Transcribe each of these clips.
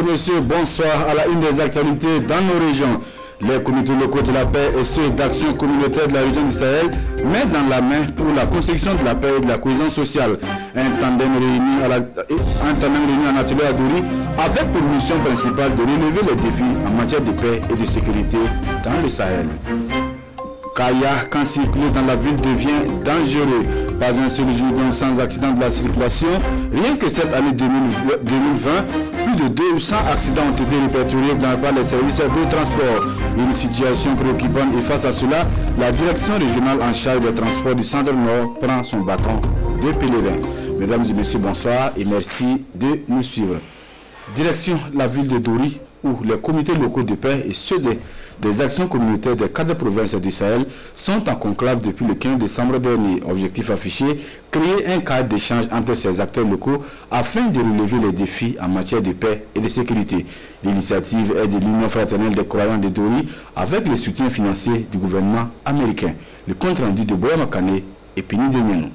Mesdames et messieurs, bonsoir. À la une des actualités dans nos régions. Les comités locaux de la paix et ceux d'action communautaire de la région du Sahel mettent dans la main pour la construction de la paix et de la cohésion sociale. Un tandem réuni en atelier à Douri avec pour mission principale de relever les défis en matière de paix et de sécurité dans le Sahel. Kaya, quand circuler dans la ville devient dangereux. Pas un seul jour donc sans accident de la circulation. Rien que cette année 2020, plus de 200 accidents ont été répertoriés par les services de transport. Une situation préoccupante et face à cela, la direction régionale en charge des transports du Centre Nord prend son bâton de pèlerin. Mesdames et messieurs, bonsoir et merci de nous suivre. Direction la ville de Douri, où les comités locaux de paix et ceux des actions communautaires des 4 provinces du Sahel sont en conclave depuis le 15 décembre dernier. Objectif affiché, créer un cadre d'échange entre ces acteurs locaux afin de relever les défis en matière de paix et de sécurité. L'initiative est de l'Union fraternelle des croyants de Douri avec le soutien financier du gouvernement américain. Le compte rendu de Boya Makane et Pini Denienou.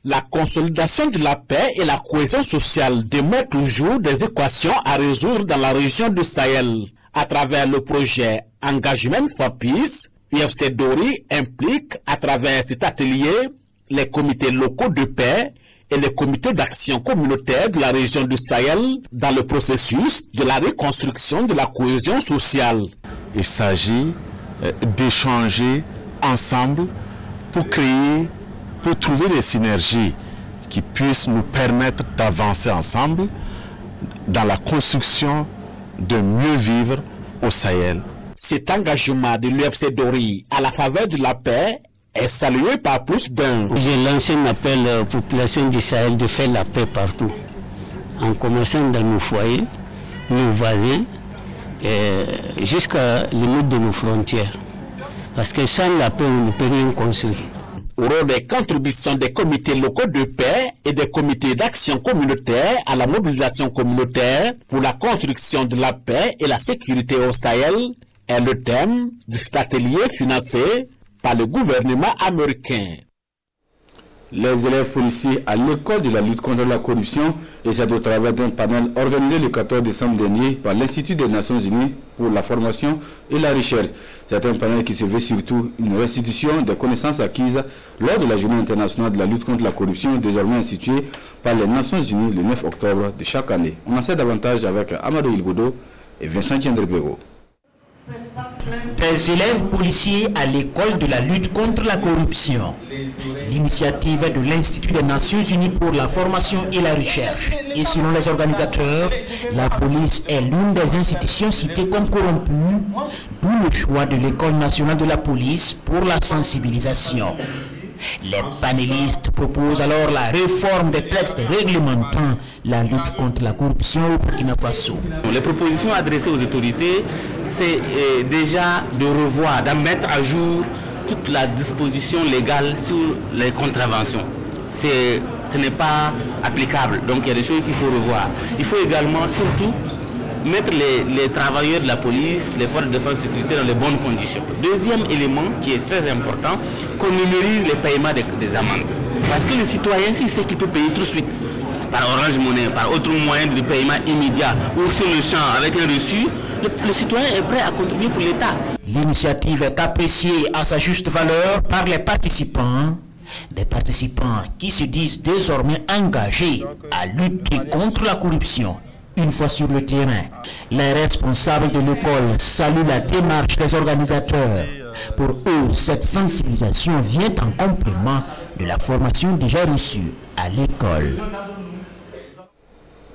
La consolidation de la paix et la cohésion sociale demeurent toujours des équations à résoudre dans la région du Sahel. À travers le projet Engagement for Peace, UFC Douri implique à travers cet atelier les comités locaux de paix et les comités d'action communautaire de la région du Sahel dans le processus de la reconstruction de la cohésion sociale. Il s'agit d'échanger ensemble pour créer, pour trouver des synergies qui puissent nous permettre d'avancer ensemble dans la construction de mieux vivre au Sahel. Cet engagement de l'UFC Douri à la faveur de la paix est salué par plus d'un. J'ai lancé un appel aux populations du Sahel de faire la paix partout, en commençant dans nos foyers, nos voisins, jusqu'à la limite de nos frontières. Parce que sans la paix, on ne peut rien construire. Au rôle des contributions des comités locaux de paix et des comités d'action communautaire à la mobilisation communautaire pour la construction de la paix et la sécurité au Sahel est le thème de cet atelier financé par le gouvernement américain. Les élèves policiers à l'école de la lutte contre la corruption et c'est au travers d'un panel organisé le 14 décembre dernier par l'Institut des Nations Unies pour la formation et la recherche. C'est un panel qui se veut surtout une restitution des connaissances acquises lors de la journée internationale de la lutte contre la corruption désormais instituée par les Nations Unies le 9 octobre de chaque année. On en sait davantage avec Amadou Ilbodo et Vincent Tiendrebego. Des élèves policiers à l'école de la lutte contre la corruption. L'initiative est de l'Institut des Nations Unies pour la formation et la recherche. Et selon les organisateurs, la police est l'une des institutions citées comme corrompue, d'où le choix de l'École nationale de la police pour la sensibilisation. Les panélistes proposent alors la réforme des textes réglementant la lutte contre la corruption au Burkina Faso. Les propositions adressées aux autorités, c'est déjà de revoir, de mettre à jour toute la disposition légale sur les contraventions. Ce n'est pas applicable, donc il y a des choses qu'il faut revoir. Il faut également, surtout, mettre les travailleurs de la police, les forces de défense et de sécurité dans les bonnes conditions. Deuxième élément qui est très important, qu'on numérise les paiements des amendes. Parce que le citoyen, s'il sait qu'il peut payer tout de suite, par Orange Money, par autre moyen de paiement immédiat ou sur le champ avec un reçu, le citoyen est prêt à contribuer pour l'État. L'initiative est appréciée à sa juste valeur par les participants. Des participants qui se disent désormais engagés à lutter contre la corruption. Une fois sur le terrain, les responsables de l'école saluent la démarche des organisateurs. Pour eux, cette sensibilisation vient en complément de la formation déjà reçue à l'école.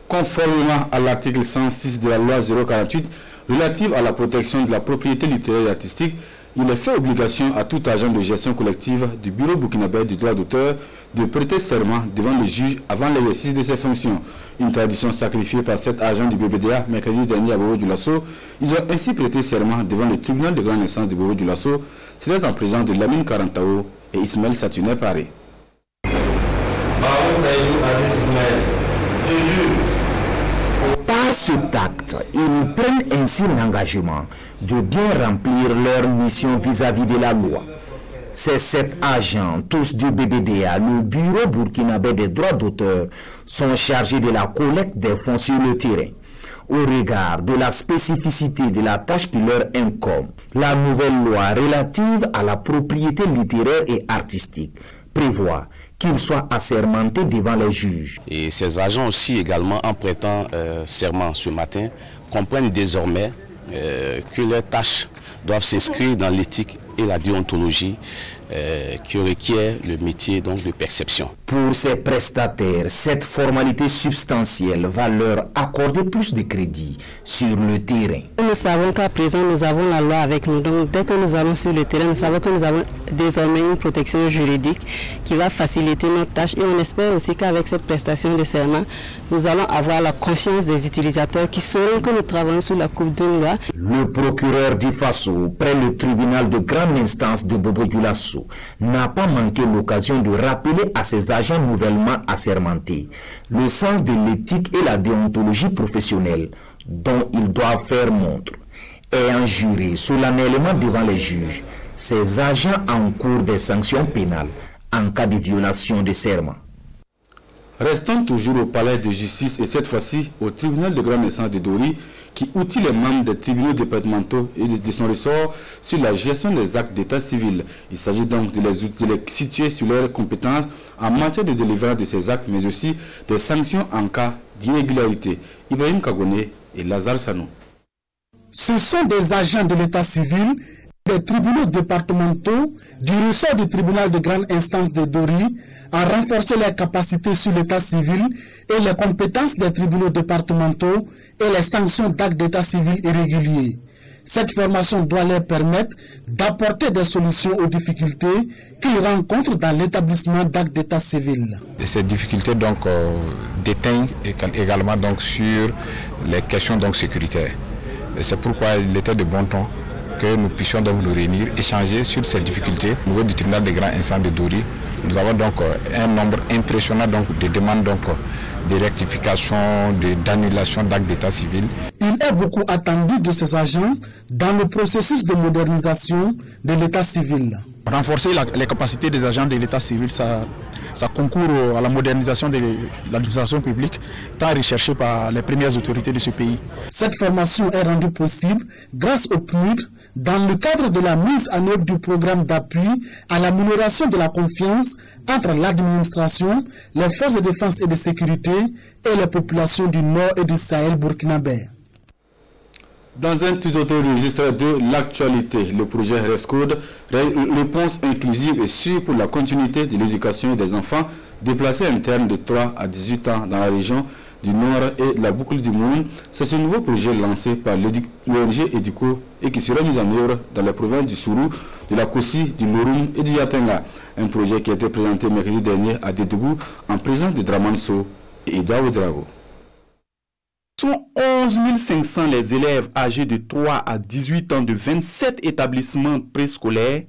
Conformément à l'article 106 de la loi 048 relative à la protection de la propriété littéraire et artistique, il est fait obligation à tout agent de gestion collective du Bureau burkinabé du droit d'auteur de prêter serment devant le juge avant l'exercice de ses fonctions. Une tradition sacrifiée par 7 agents du BBDA mercredi dernier à Bobo-Dioulasso. Ils ont ainsi prêté serment devant le tribunal de grande instance de Bobo-Dioulasso. C'était en présence de Lamine Karantao et Ismaël Satuné Paré. Par cet acte, ils prennent ainsi l'engagement de bien remplir leur mission vis-à-vis de la loi. Ces 7 agents, tous du BBDA, le Bureau burkinabé des droits d'auteur, sont chargés de la collecte des fonds sur le terrain. au regard de la spécificité de la tâche qui leur incombe. La nouvelle loi relative à la propriété littéraire et artistique prévoit qu'ils soient assermentés devant les juges. Et ces agents aussi également, en prêtant serment ce matin, comprennent désormais que leurs tâches doivent s'inscrire dans l'éthique et la déontologie qui requiert le métier donc de perception. Pour ces prestataires, cette formalité substantielle va leur accorder plus de crédit sur le terrain. Nous savons qu'à présent, nous avons la loi avec nous. Donc, dès que nous allons sur le terrain, nous savons que nous avons désormais une protection juridique qui va faciliter notre tâche. Et on espère aussi qu'avec cette prestation de serment, nous allons avoir la confiance des utilisateurs qui sauront que nous travaillons sous la coupe d'une loi. Le procureur d'Ifasso, près le tribunal de grande instance de Bobo-Dioulasso, n'a pas manqué l'occasion de rappeler à ses agents nouvellement assermentés le sens de l'éthique et la déontologie professionnelle dont ils doivent faire montre. Ayant juré solennellement devant les juges, ces agents encourent des sanctions pénales en cas de violation de serment. Restons toujours au palais de justice et cette fois-ci au tribunal de grande instance de Dori qui outille les membres des tribunaux départementaux et de son ressort sur la gestion des actes d'état civil. Il s'agit donc de les situer sur leurs compétences en matière de délivrance de ces actes, mais aussi des sanctions en cas d'irrégularité. Ibrahim Kagone et Lazare Sanou. Ce sont des agents de l'état civil, des tribunaux départementaux, du ressort du tribunal de grande instance de Dori, à renforcer les capacités sur l'état civil et les compétences des tribunaux départementaux et les sanctions d'actes d'état civil irréguliers. Cette formation doit leur permettre d'apporter des solutions aux difficultés qu'ils rencontrent dans l'établissement d'actes d'état civil. Et ces difficultés donc déteignent également donc sur les questions donc sécuritaires. C'est pourquoi il était de bon ton que nous puissions donc nous réunir, échanger sur ces difficultés au niveau du tribunal de grande instance de Dori. Nous avons donc un nombre impressionnant donc de demandes donc de rectification, d'annulation d'actes d'état civil. Il est beaucoup attendu de ces agents dans le processus de modernisation de l'état civil. Renforcer les capacités des agents de l'état civil, ça concourt à la modernisation de l'administration publique, tant recherchée par les premières autorités de ce pays. Cette formation est rendue possible grâce au PNUD dans le cadre de la mise en œuvre du programme d'appui à l'amélioration de la confiance entre l'administration, les forces de défense et de sécurité et les populations du Nord et du Sahel burkinabé. Dans un tout autre registre de l'actualité, le projet RESCODE, réponse inclusive et sûre pour la continuité de l'éducation des enfants déplacés internes de 3 à 18 ans dans la région du Nord et de la boucle du Moun. C'est ce nouveau projet lancé par l'ONG EDUCO et qui sera mis en œuvre dans les provinces du Sourou, de la Kossi, du Lorum et du Yatenga. Un projet qui a été présenté mercredi dernier à Dédougou en présence de Draman So et Edouard Ouedraogo. Sont 11 500 les élèves âgés de 3 à 18 ans de 27 établissements préscolaires,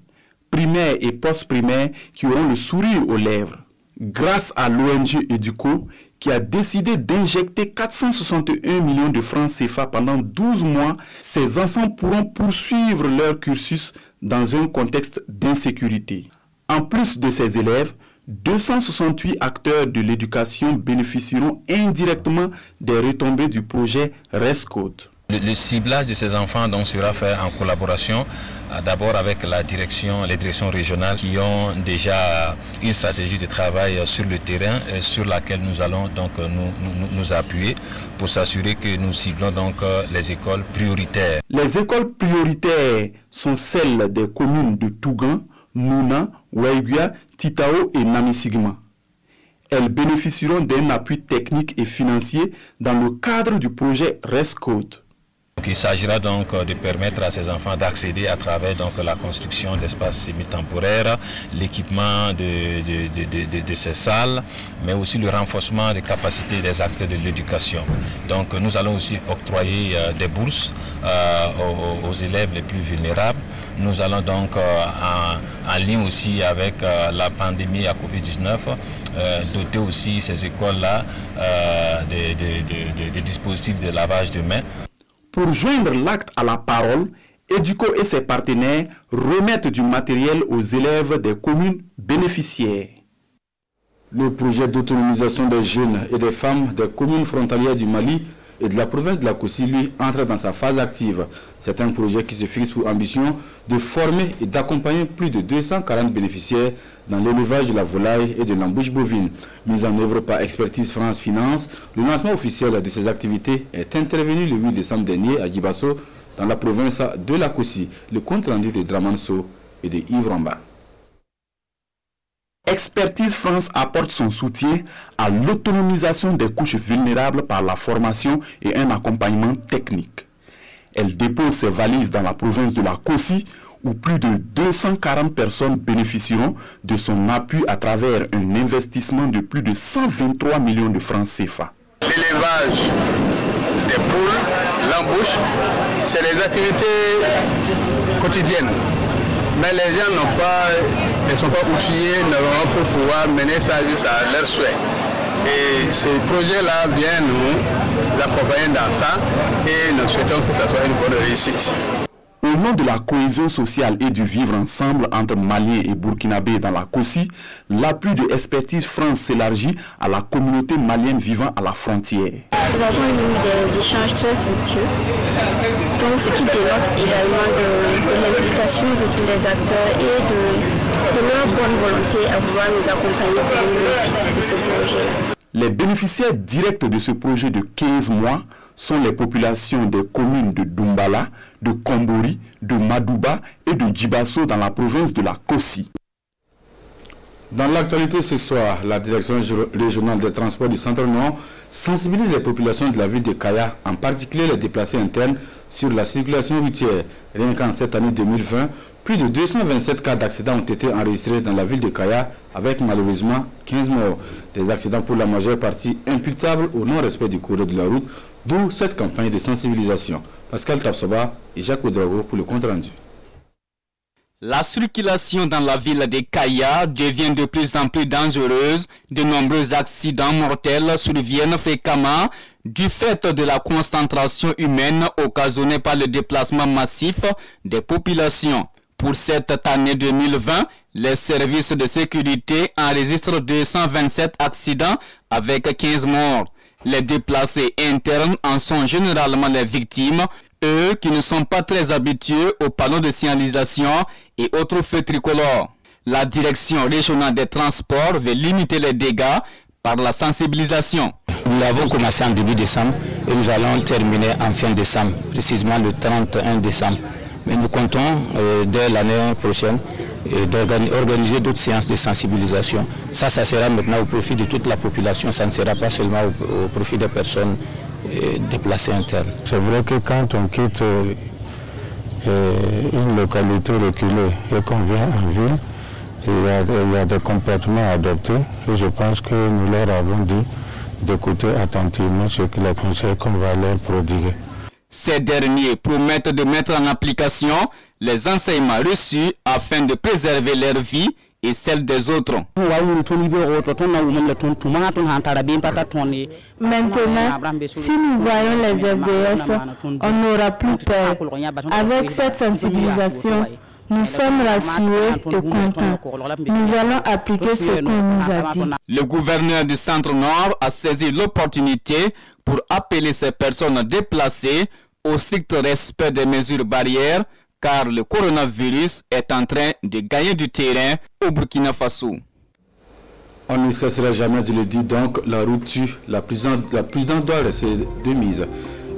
primaires et post-primaires qui auront le sourire aux lèvres. Grâce à l'ONG EDUCO qui a décidé d'injecter 461 millions de francs CFA pendant 12 mois, ces enfants pourront poursuivre leur cursus dans un contexte d'insécurité. En plus de ces élèves, 268 acteurs de l'éducation bénéficieront indirectement des retombées du projet RESCODE. Le ciblage de ces enfants donc sera fait en collaboration d'abord avec les directions régionales qui ont déjà une stratégie de travail sur le terrain sur laquelle nous allons donc nous appuyer pour s'assurer que nous ciblons donc les écoles prioritaires. Les écoles prioritaires sont celles des communes de Tougan, Nouna, Waiguia, Titao et Namisigma. Elles bénéficieront d'un appui technique et financier dans le cadre du projet RESCODE. Il s'agira donc de permettre à ces enfants d'accéder à travers donc la construction d'espaces semi-temporaires, l'équipement de ces salles, mais aussi le renforcement des capacités des acteurs de l'éducation. Donc nous allons aussi octroyer des bourses aux élèves les plus vulnérables. Nous allons donc en ligne aussi avec la pandémie à Covid-19 doter aussi ces écoles-là des dispositifs de lavage de mains. Pour joindre l'acte à la parole, EDUCO et ses partenaires remettent du matériel aux élèves des communes bénéficiaires. Le projet d'autonomisation des jeunes et des femmes des communes frontalières du Mali et de la province de la Kossi, lui, entre dans sa phase active. C'est un projet qui se fixe pour ambition de former et d'accompagner plus de 240 bénéficiaires dans l'élevage de la volaille et de l'embouche bovine. Mise en œuvre par Expertise France Finance, le lancement officiel de ces activités est intervenu le 8 décembre dernier à Djibasso, dans la province de la Kossi. Le compte rendu de Draman Sow et de Yves Ramba. Expertise France apporte son soutien à l'autonomisation des couches vulnérables par la formation et un accompagnement technique. Elle dépose ses valises dans la province de la Kossi, où plus de 240 personnes bénéficieront de son appui à travers un investissement de plus de 123 millions de francs CFA. L'élevage des poules, l'embouche, c'est des activités quotidiennes. Mais les gens ne sont pas outillés, n'auront pas pour pouvoir mener ça à leur souhait. Et ce projet-là vient nous accompagner dans ça et nous souhaitons que ça soit une bonne réussite. Au nom de la cohésion sociale et du vivre ensemble entre Maliens et Burkinabés dans la Kossi, l'appui de Expertise France s'élargit à la communauté malienne vivant à la frontière. Nous avons eu des échanges très fructueux, donc ce qui dénote également de l'implication de tous les acteurs et de leur bonne volonté à vouloir nous accompagner pour une réussite de ce projet. Les bénéficiaires directs de ce projet de 15 mois sont les populations des communes de Doumbala, de Kombori, de Madouba et de Djibasso dans la province de la Kossi. Dans l'actualité ce soir, la direction régionale des transports du Centre-Nord sensibilise les populations de la ville de Kaya, en particulier les déplacés internes, sur la circulation routière. Rien qu'en cette année 2020, plus de 227 cas d'accidents ont été enregistrés dans la ville de Kaya, avec malheureusement 15 morts. Des accidents pour la majeure partie imputables au non-respect du courrier de la route, d'où cette campagne de sensibilisation. Pascal Tapsoba et Jacques Oudrago pour le compte rendu. La circulation dans la ville de Kaya devient de plus en plus dangereuse. De nombreux accidents mortels surviennent fréquemment du fait de la concentration humaine occasionnée par le déplacement massif des populations. Pour cette année 2020, les services de sécurité enregistrent 227 accidents avec 15 morts. Les déplacés internes en sont généralement les victimes, eux qui ne sont pas très habitués aux panneaux de signalisation et autres feux tricolores. La direction régionale des transports veut limiter les dégâts par la sensibilisation. Nous l'avons commencé en début décembre et nous allons terminer en fin décembre, précisément le 31 décembre. Mais nous comptons dès l'année prochaine d'organiser d'autres séances de sensibilisation. Ça sera maintenant au profit de toute la population, ça ne sera pas seulement au profit des personnes déplacées internes. C'est vrai que quand on quitte une localité reculée et qu'on vient en ville, il y a des comportements adoptés et je pense que nous leur avons dit d'écouter attentivement ce que les conseils qu'on va leur prodiguer. Ces derniers promettent de mettre en application les enseignements reçus afin de préserver leur vie et celle des autres. Maintenant, si nous voyons les FDS, on n'aura plus peur. Avec cette sensibilisation, nous sommes rassurés et contents. Nous allons appliquer ce qu'on nous a dit. Le gouverneur du Centre-Nord a saisi l'opportunité pour appeler ces personnes déplacées au strict respect des mesures barrières, car le coronavirus est en train de gagner du terrain au Burkina Faso. On ne cessera jamais de le dire, donc la route tue, la prudence doit rester de mise.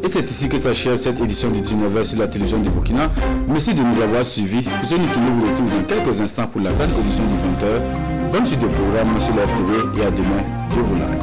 Et c'est ici que s'achève cette édition du 19h sur la télévision du Burkina. Merci de nous avoir suivis. Foussé Nikino vous retrouve dans quelques instants pour la grande audition du 20h. Bonne suite de programme sur la RTB et à demain. Dieu vous l'aime.